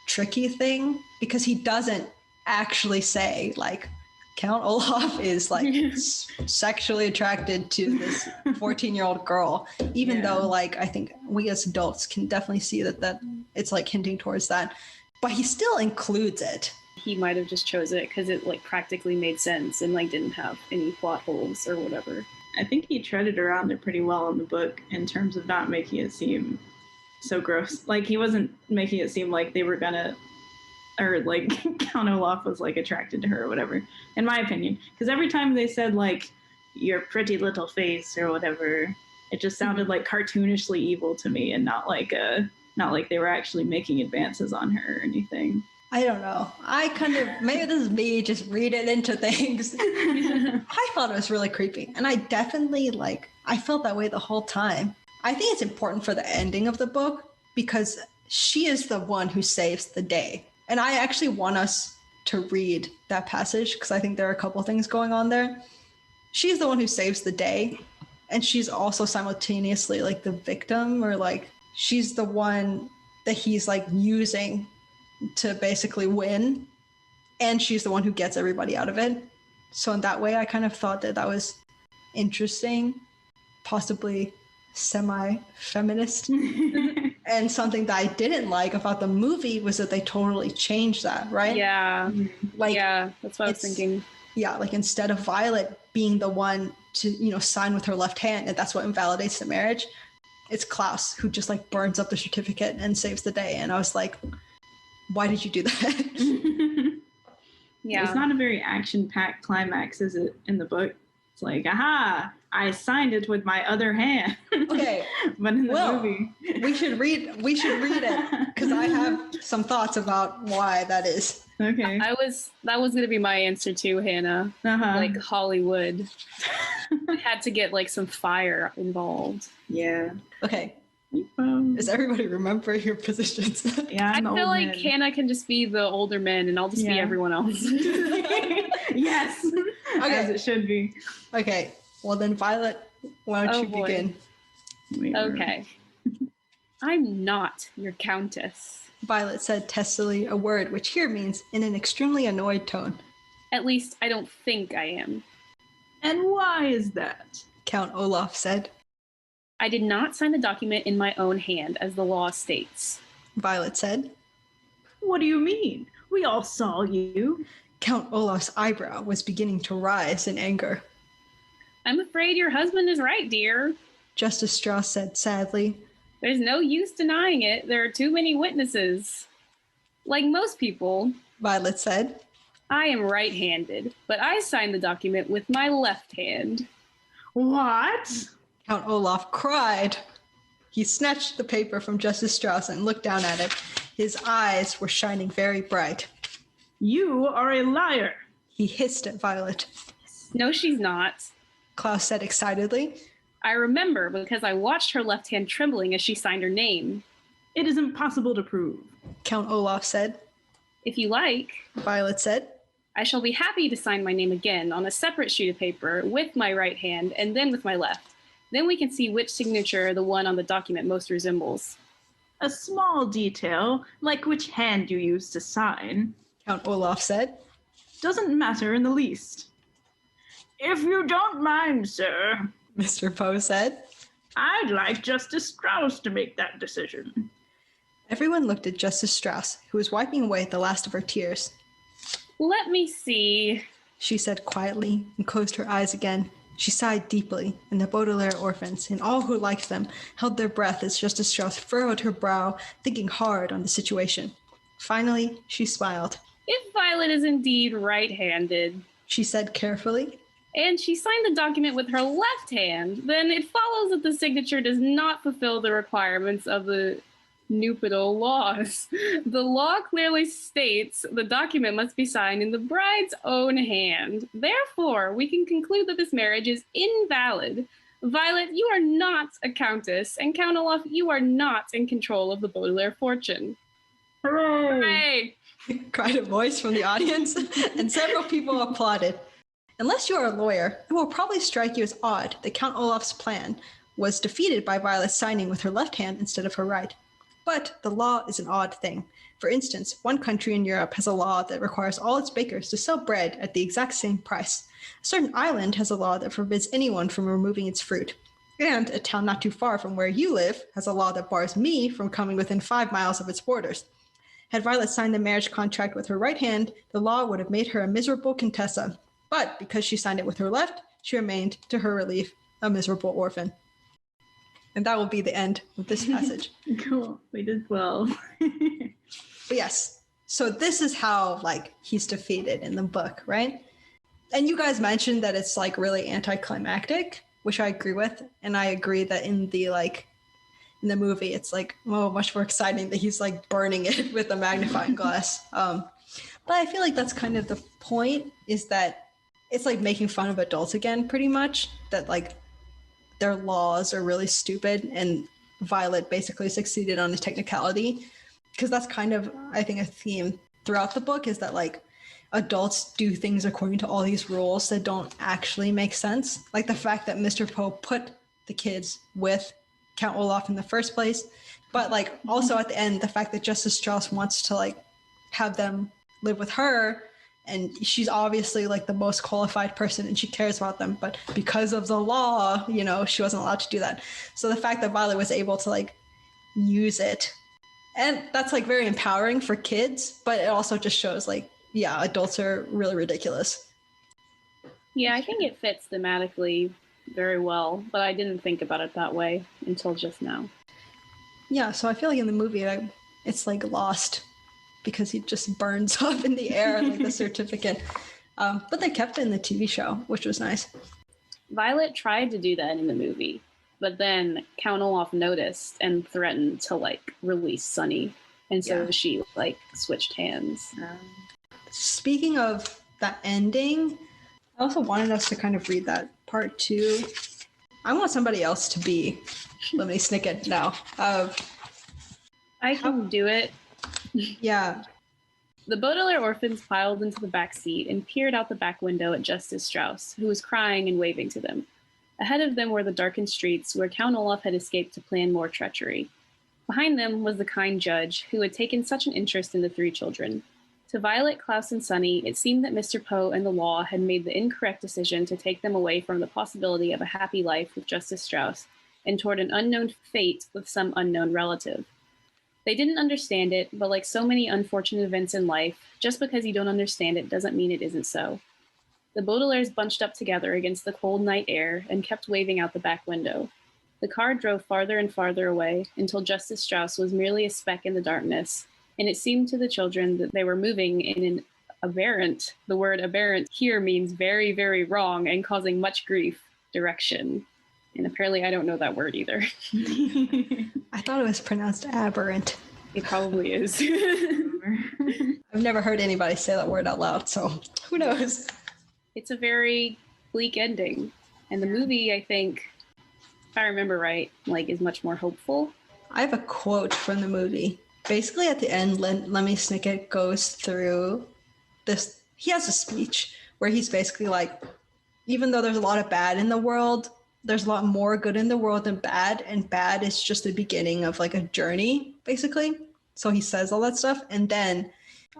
tricky thing because he doesn't actually say like Count Olaf is like sexually attracted to this 14-year-old girl, even though like I think we as adults can definitely see that it's like hinting towards that, but he still includes it. He might have just chose it because it like practically made sense and like didn't have any plot holes or whatever. I think he treaded around it pretty well in the book in terms of not making it seem so gross. Like he wasn't making it seem like they were gonna, or like Count Olaf was like attracted to her or whatever, in my opinion. Because every time they said like your pretty little face or whatever, it just sounded like cartoonishly evil to me, and not like they were actually making advances on her or anything. I don't know. I kind of, maybe this is me just reading into things. I thought it was really creepy. And I definitely I felt that way the whole time. I think it's important for the ending of the book because she is the one who saves the day. And I actually want us to read that passage because I think there are a couple of things going on there. She's the one who saves the day. And she's also simultaneously like the victim, or like she's the one that he's like using to basically win, and she's the one who gets everybody out of it. So in that way I kind of thought that was interesting, possibly semi-feminist. And something that I didn't like about the movie was that they totally changed that, right? Yeah, that's what I was thinking. Yeah, like instead of Violet being the one to sign with her left hand, and that's what invalidates the marriage, it's Klaus who just like burns up the certificate and saves the day. And I was like, why did you do that? Yeah. It's not a very action-packed climax, is it, in the book? It's like, aha, I signed it with my other hand. Okay. But in the movie. We should read it because I have some thoughts about why that is. Okay. That was going to be my answer too, Hannah. Like Hollywood. Had to get like some fire involved. Yeah. Okay. Does everybody remember your positions? Yeah, I feel like Hannah can just be the older men and I'll just be everyone else. Yes. Okay. As it should be. Okay. Well then, Violet, why don't you begin? Okay. I'm not your countess. Violet said testily, a word which here means in an extremely annoyed tone. At least I don't think I am. And why is that? Count Olaf said. I did not sign the document in my own hand, as the law states. Violet said. What do you mean? We all saw you. Count Olaf's eyebrow was beginning to rise in anger. I'm afraid your husband is right, dear. Justice Strauss said sadly. There's no use denying it. There are too many witnesses. Like most people. Violet said. I am right-handed, but I signed the document with my left hand. What? Count Olaf cried. He snatched the paper from Justice Strauss and looked down at it. His eyes were shining very bright. You are a liar, he hissed at Violet. No, she's not, Klaus said excitedly. I remember because I watched her left hand trembling as she signed her name. It is impossible to prove, Count Olaf said. If you like, Violet said. I shall be happy to sign my name again on a separate sheet of paper with my right hand and then with my left. Then we can see which signature the one on the document most resembles. A small detail, like which hand you use to sign, Count Olaf said, doesn't matter in the least. If you don't mind, sir, Mr. Poe said, I'd like Justice Strauss to make that decision. Everyone looked at Justice Strauss, who was wiping away the last of her tears. Let me see, she said quietly and closed her eyes again. She sighed deeply, and the Baudelaire orphans, and all who liked them, held their breath as Justice Strauss furrowed her brow, thinking hard on the situation. Finally, she smiled. If Violet is indeed right-handed, she said carefully, and she signed the document with her left hand, then it follows that the signature does not fulfill the requirements of the nuptial laws. The law clearly states the document must be signed in the bride's own hand. Therefore, we can conclude that this marriage is invalid. Violet, you are not a countess, and Count Olaf, you are not in control of the Baudelaire fortune. Hooray! Hooray! Cried a voice from the audience, and several people applauded. Unless you are a lawyer, it will probably strike you as odd that Count Olaf's plan was defeated by Violet signing with her left hand instead of her right. But the law is an odd thing. For instance, one country in Europe has a law that requires all its bakers to sell bread at the exact same price. A certain island has a law that forbids anyone from removing its fruit. And a town not too far from where you live has a law that bars me from coming within 5 miles of its borders. Had Violet signed the marriage contract with her right hand, the law would have made her a miserable contessa. But because she signed it with her left, she remained, to her relief, a miserable orphan. And that will be the end of this passage. Cool. We did well. But yes, so this is how he's defeated in the book, right? And you guys mentioned that it's really anticlimactic, which I agree with. And I agree that in the movie, it's much more exciting that he's burning it with a magnifying glass. But I feel like that's kind of the point, is that it's making fun of adults again, pretty much, that their laws are really stupid, and Violet basically succeeded on a technicality, because that's kind of, I think, a theme throughout the book, is that adults do things according to all these rules that don't actually make sense. Like the fact that Mr. Poe put the kids with Count Olaf in the first place, but also at the end, the fact that Justice Strauss wants to have them live with her, and she's obviously the most qualified person and she cares about them, but because of the law, she wasn't allowed to do that. So the fact that Violet was able to use it, and that's very empowering for kids, but it also just shows adults are really ridiculous. Yeah, I think it fits thematically very well, but I didn't think about it that way until just now. Yeah, so I feel in the movie it's lost, because he just burns up in the air the certificate. But they kept it in the TV show, which was nice. Violet tried to do that in the movie, but then Count Olaf noticed and threatened to release Sunny, and so she switched hands. Speaking of that ending, I also wanted us to kind of read that part too. I want somebody else to be Lemony Snicket now. I can do it. Yeah. The Baudelaire orphans piled into the back seat and peered out the back window at Justice Strauss, who was crying and waving to them. Ahead of them were the darkened streets where Count Olaf had escaped to plan more treachery. Behind them was the kind judge, who had taken such an interest in the three children. To Violet, Klaus, and Sunny, it seemed that Mr. Poe and the law had made the incorrect decision to take them away from the possibility of a happy life with Justice Strauss and toward an unknown fate with some unknown relative. They didn't understand it, but like so many unfortunate events in life, just because you don't understand it doesn't mean it isn't so. The Baudelaires bunched up together against the cold night air and kept waving out the back window. The car drove farther and farther away until Justice Strauss was merely a speck in the darkness, and it seemed to the children that they were moving in an aberrant, the word aberrant here means very, very wrong and causing much grief, direction. And apparently I don't know that word either. I thought it was pronounced aberrant. It probably is. I've never heard anybody say that word out loud, so who knows? It's a very bleak ending. And the movie, I think, if I remember right, is much more hopeful. I have a quote from the movie. Basically at the end, Lemony Snicket goes through this. He has a speech where he's basically even though there's a lot of bad in the world, there's a lot more good in the world than bad, and bad is just the beginning of a journey, basically. So he says all that stuff, and then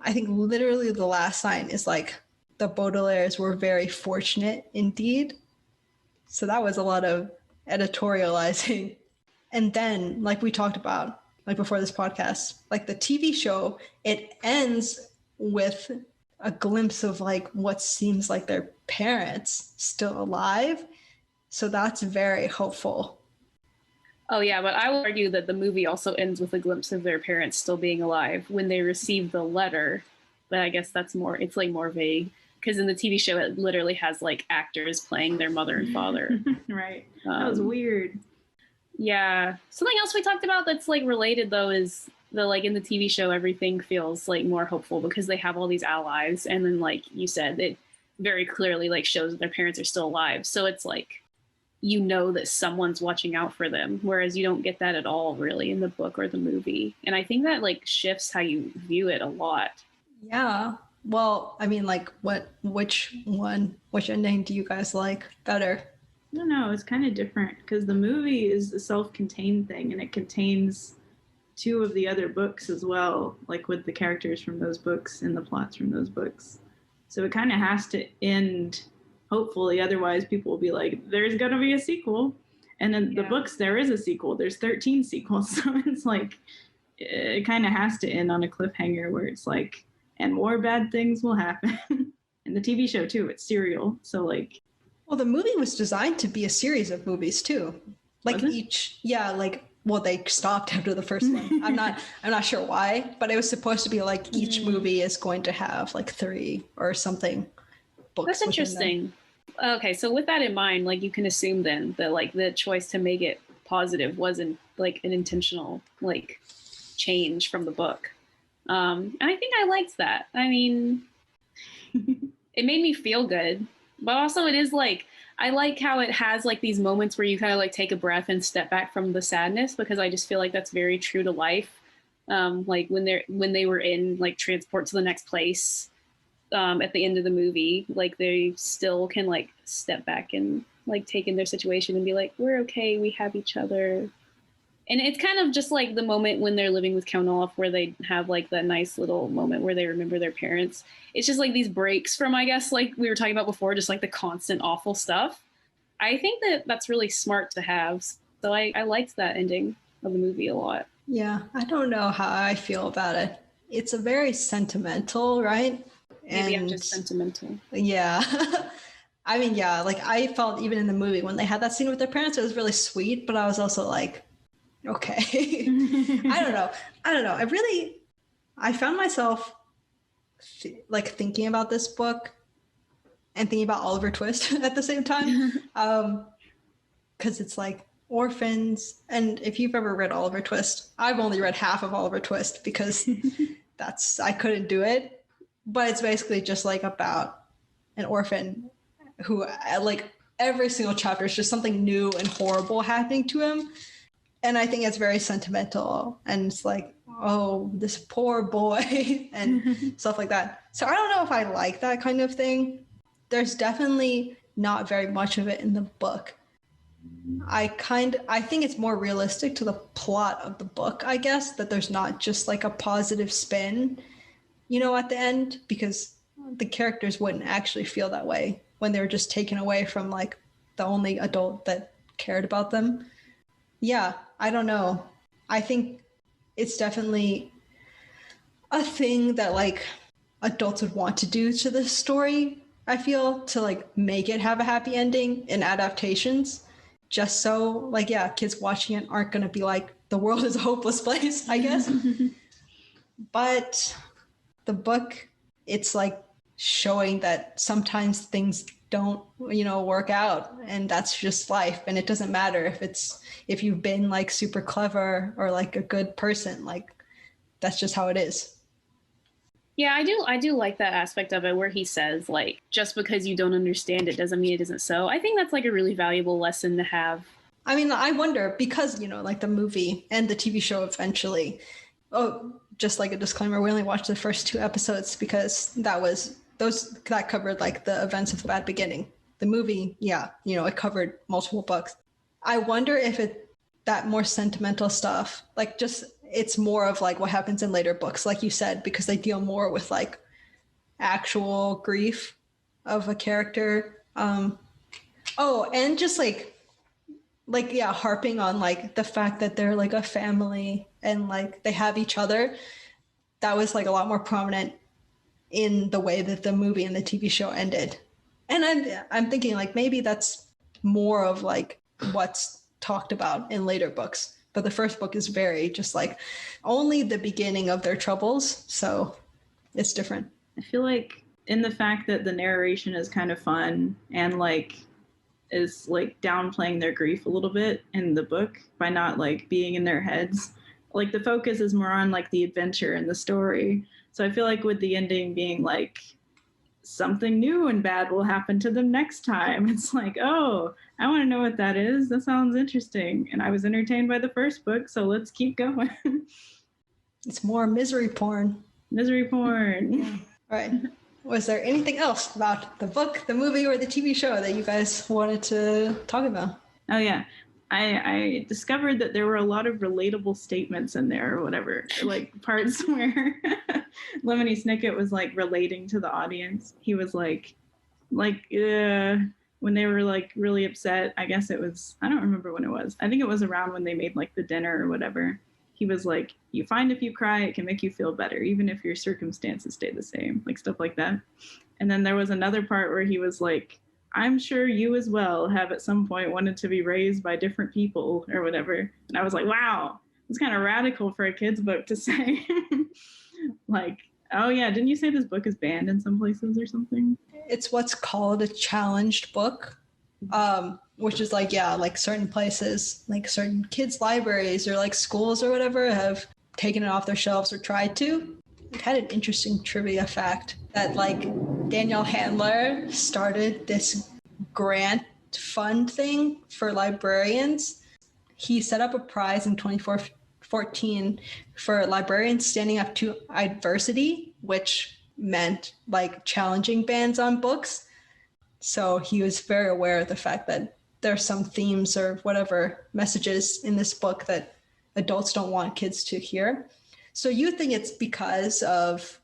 I think literally the last line is the Baudelaires were very fortunate indeed. So that was a lot of editorializing. And then, we talked about, before this podcast, the TV show, it ends with a glimpse of what seems like their parents still alive. So that's very hopeful. Oh yeah, but I will argue that the movie also ends with a glimpse of their parents still being alive when they receive the letter. But I guess that's more, it's more vague. Because in the TV show, it literally has actors playing their mother and father. Right. That was weird. Yeah. Something else we talked about that's like related though is the like in the TV show everything feels like more hopeful because they have all these allies, and then like you said, it very clearly like shows that their parents are still alive. So it's like you know that someone's watching out for them, whereas you don't get that at all really in the book or the movie. And I think that like shifts how you view it a lot. Yeah. Well, I mean, like, which ending do you guys like better? I don't know. It's kind of different because the movie is a self-contained thing, and it contains two of the other books as well, like with the characters from those books and the plots from those books. So it kind of has to end hopefully, otherwise people will be like, there's gonna be a sequel. And in the books there is a sequel. There's 13 sequels. So it's like it kind of has to end on a cliffhanger where it's like, and more bad things will happen. And the TV show too, it's serial. So like, well, the movie was designed to be a series of movies too. Like each, yeah, like, well, they stopped after the first one. I'm not sure why, but it was supposed to be like each movie is going to have like 3 or something books. That's interesting. Okay, so with that in mind, like you can assume then that like the choice to make it positive wasn't like an intentional like change from the book. And I think I liked that. I mean, it made me feel good, but also it is like, I like how it has like these moments where you kind of like take a breath and step back from the sadness, because I just feel like that's very true to life. Like when they were in like transport to the next place, at the end of the movie, like they still can like step back and like take in their situation and be like, we're okay, we have each other. And it's kind of just like the moment when they're living with Count Olaf where they have like that nice little moment where they remember their parents. It's just like these breaks from, I guess, like we were talking about before, just like the constant awful stuff. I think that that's really smart to have. So I liked that ending of the movie a lot. Yeah, I don't know how I feel about it. It's a very sentimental, right? Maybe I'm just sentimental. Yeah. I mean, yeah, like I felt even in the movie when they had that scene with their parents, it was really sweet, but I was also like, okay. I don't know. I found myself like thinking about this book and thinking about Oliver Twist at the same time. Because it's like Orphans. And if you've ever read Oliver Twist, I've only read half of Oliver Twist because I couldn't do it. But it's basically just like about an orphan who like every single chapter is just something new and horrible happening to him. And I think it's very sentimental, and it's like, oh, this poor boy and stuff like that. So I don't know if I like that kind of thing. There's definitely not very much of it in the book. I think it's more realistic to the plot of the book, I guess, that there's not just like a positive spin, at the end, because the characters wouldn't actually feel that way when they were just taken away from like the only adult that cared about them. Yeah, I don't know. I think it's definitely a thing that like adults would want to do to this story, I feel, to like make it have a happy ending in adaptations, just so like, yeah, kids watching it aren't going to be like, the world is a hopeless place, I guess. But the book, it's like showing that sometimes things don't, work out, and that's just life. And it doesn't matter if you've been like super clever or like a good person, like that's just how it is. Yeah, I do like that aspect of it where he says like, just because you don't understand it doesn't mean it isn't so. I think that's like a really valuable lesson to have. I mean, I wonder, because, like the movie and the TV show eventually, just like a disclaimer, we only watched the first 2 episodes because that covered like the events of the bad beginning. The movie, yeah, it covered multiple books. I wonder if that more sentimental stuff, like just it's more of like what happens in later books, like you said, because they deal more with like actual grief of a character. And just like yeah, harping on like the fact that they're like a family and like they have each other. That was like a lot more prominent in the way that the movie and the TV show ended. And I'm thinking like maybe that's more of like what's talked about in later books. But the first book is very just like only the beginning of their troubles. So it's different. I feel like in the fact that the narration is kind of fun and like is like downplaying their grief a little bit in the book by not like being in their heads. Like the focus is more on like the adventure and the story. So I feel like with the ending being like something new and bad will happen to them next time, it's like, oh, I want to know what that is. That sounds interesting. And I was entertained by the first book, so let's keep going. It's more misery porn. Misery porn. Yeah. All right. Was there anything else about the book, the movie, or the TV show that you guys wanted to talk about? Oh, yeah. I discovered that there were a lot of relatable statements in there or whatever, like parts where Lemony Snicket was like relating to the audience. He was like when they were like really upset, I guess it was, I don't remember when it was. I think it was around when they made like the dinner or whatever. He was like, you find if you cry, it can make you feel better, even if your circumstances stay the same, like stuff like that. And then there was another part where he was like, I'm sure you as well have at some point wanted to be raised by different people or whatever. And I was like, wow, it's kind of radical for a kid's book to say. Like, oh yeah, didn't you say this book is banned in some places or something? It's what's called a challenged book, which is like, yeah, like certain places, like certain kids' libraries or like schools or whatever have taken it off their shelves or tried to. It had an interesting trivia fact that like Daniel Handler started this grant fund thing for librarians. He set up a prize in 2014 for librarians standing up to adversity, which meant like challenging bans on books. So he was very aware of the fact that there's some themes or whatever messages in this book that adults don't want kids to hear. So you think it's because of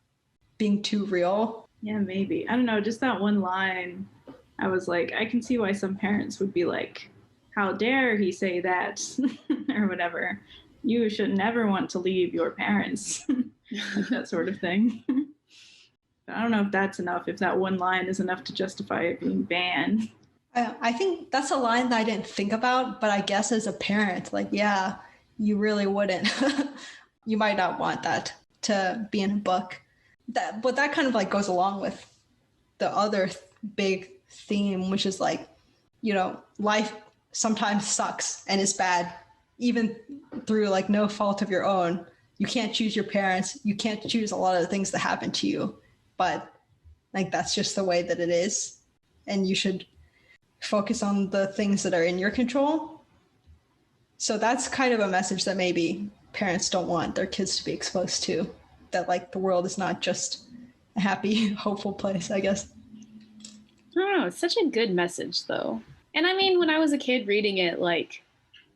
being too real? Yeah, maybe. I don't know, just that one line, I was like, I can see why some parents would be like, how dare he say that? Or whatever. You should never want to leave your parents. Like that sort of thing. I don't know if that's enough, if that one line is enough to justify it being banned. I think that's a line that I didn't think about, but I guess as a parent, like, yeah, you really wouldn't. You might not want that to be in a book. But that kind of like goes along with the other big theme, which is like, you know, life sometimes sucks and is bad, even through like no fault of your own. You can't choose your parents. You can't choose a lot of the things that happen to you, but like that's just the way that it is. And you should focus on the things that are in your control. So that's kind of a message that maybe parents don't want their kids to be exposed to, that like the world is not just a happy, hopeful place, I guess. I don't know. It's such a good message, though. And I mean, when I was a kid reading it, like,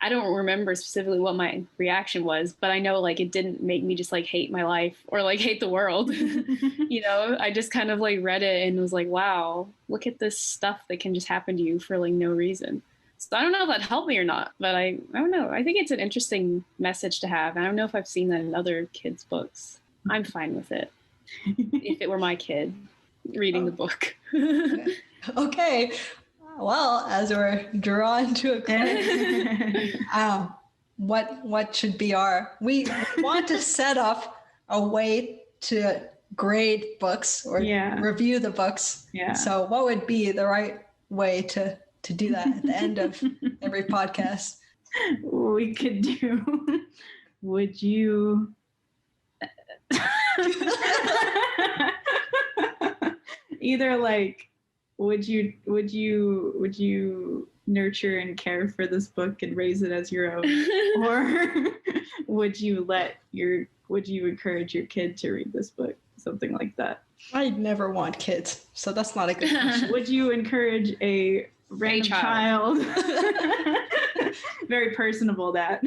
I don't remember specifically what my reaction was, but I know like it didn't make me just like hate my life or like hate the world. You know, I just kind of like read it and was like, wow, look at this stuff that can just happen to you for like no reason. So I don't know if that helped me or not, but I don't know. I think it's an interesting message to have. And I don't know if I've seen that in other kids' books. I'm fine with it. If it were my kid reading the book. Okay. Well, as we're drawn to a close, what should be we want to set up a way to grade books or review the books. Yeah. So what would be the right way to do that at the end of every podcast? We could do, would you... Either like, would you nurture and care for this book and raise it as your own, or would you encourage your kid to read this book? Something like that. I'd never want kids, so that's not a good question. Would you encourage a random child? Very personable, that.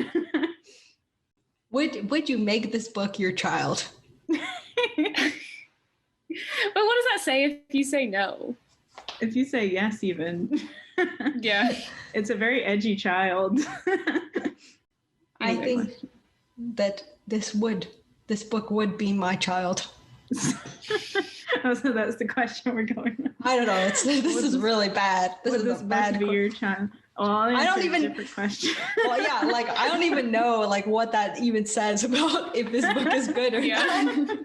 Would you make this book your child? But what does that say if you say no? If you say yes, even. Yeah. It's a very edgy child. I think that this book would be my child. Oh, so that's the question we're going on. I don't know. This is really bad. This is a bad be your child. Well, I don't even. A different question. Well, yeah, like I don't even know like what that even says about if this book is good or not.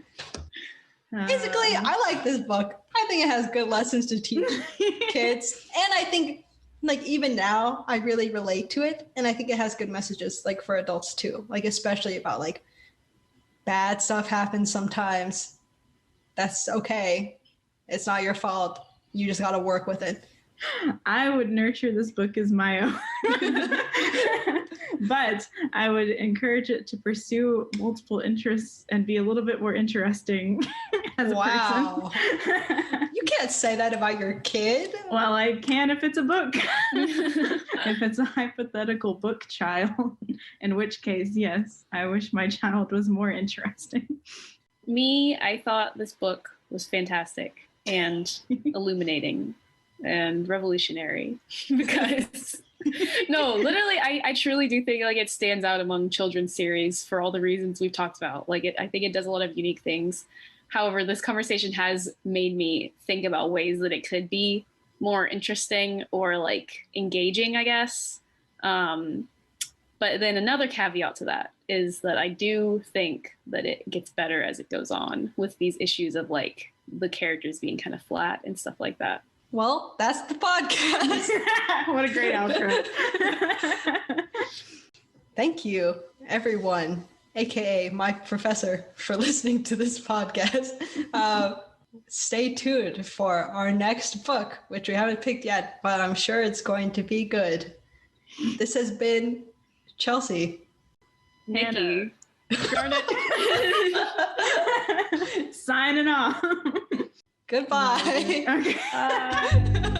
Basically, I like this book. I think it has good lessons to teach kids, and I think like even now I really relate to it, and I think it has good messages like for adults too, like especially about like bad stuff happens sometimes. That's okay. It's not your fault. You just got to work with it. I would nurture this book as my own. But I would encourage it to pursue multiple interests and be a little bit more interesting as a person. You can't say that about your kid. Well, I can if it's a book. If it's a hypothetical book child, in which case, yes, I wish my child was more interesting. Me, I thought this book was fantastic and illuminating and revolutionary because no, literally, I truly do think like it stands out among children's series for all the reasons we've talked about. Like I think it does a lot of unique things. However, this conversation has made me think about ways that it could be more interesting or like engaging, I guess. But then another caveat to that is that I do think that it gets better as it goes on with these issues of like the characters being kind of flat and stuff like that. Well, that's the podcast. What a great outro. Thank you, everyone, aka my professor, for listening to this podcast. Stay tuned for our next book, which we haven't picked yet, but I'm sure it's going to be good. This has been Chelsea. Nikki. Signing off. Goodbye. Okay.